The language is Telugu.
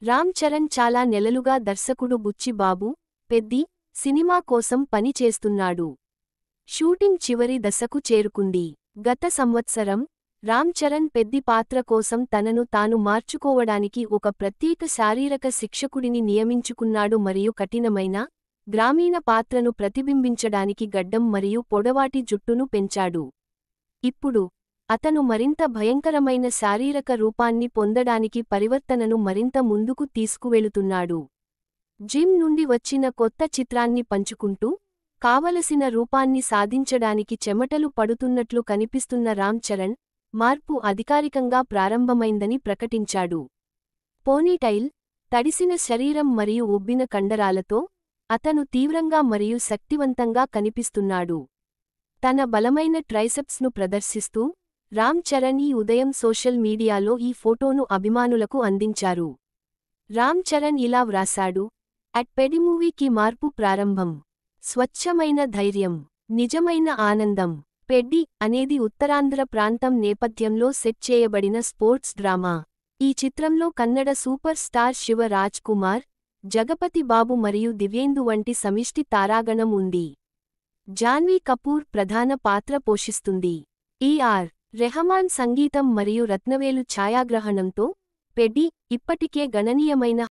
రామ్ చరణ్ చాలా నెలలుగా దర్శకుడు బుచ్చి బాబు, పెద్ది సినిమా కోసం పని చేస్తున్నాడు. షూటింగ్ చివరి దశకు చేరుకుంది. గత సంవత్సరం, రామ్ చరణ్ పెద్ది పాత్ర కోసం తనను తాను మార్చుకోవడానికి ఒక ప్రత్యేక శారీరక శిక్షకుడిని నియమించుకున్నాడు మరియు కఠినమైన, గ్రామీణ పాత్రను ప్రతిబింబించడానికి గడ్డం మరియు పొడవాటి జుట్టును పెంచాడు. ఇప్పుడు, అతను మరింత భయంకరమైన శారీరక రూపాన్ని పొందడానికి పరివర్తనను మరింత ముందుకు తీసుకువెళుతున్నాడు. జిమ్ నుండి వచ్చిన కొత్త చిత్రాన్ని పంచుకుంటూ, కావలసిన రూపాన్ని సాధించడానికి చెమటలు పడుతున్నట్లు కనిపిస్తున్న రామ్ చరణ్, మార్పు అధికారికంగా ప్రారంభమైందని ప్రకటించాడు. పోనీటైల్, తడిసిన శరీరం మరియు ఉబ్బిన కండరాలతో, అతను తీవ్రంగా మరియు శక్తివంతంగా కనిపిస్తున్నాడు. తన బలమైన ట్రైసెప్స్ను ప్రదర్శిస్తూ, రామ్ చరణ్ ఈ ఉదయం సోషల్ మీడియాలో ఈ ఫోటోను అభిమానులకు అందించారు. రామ్ చరణ్ ఇలా వ్రాసాడు: అట్ పెడిమూవీకి మార్పు ప్రారంభం. స్వచ్ఛమైన ధైర్యం, నిజమైన ఆనందం. పెడ్డి అనేది ఉత్తరాంధ్ర ప్రాంతం నేపథ్యంలో సెట్ చేయబడిన స్పోర్ట్స్ డ్రామా. ఈ చిత్రంలో కన్నడ సూపర్ స్టార్ శివ రాజ్ కుమార్, జగపతి బాబు మరియు దివ్యేందు వంటి సమిష్టి తారాగణం ఉంది. జాన్వీ కపూర్ ప్రధాన పాత్ర పోషిస్తుంది. ఈఆర్ రెహమాన్ సంగీతం మరియు రత్నవేలు ఛాయాగ్రహణంతో, పెడ్డి ఇప్పటికే గణనీయమైన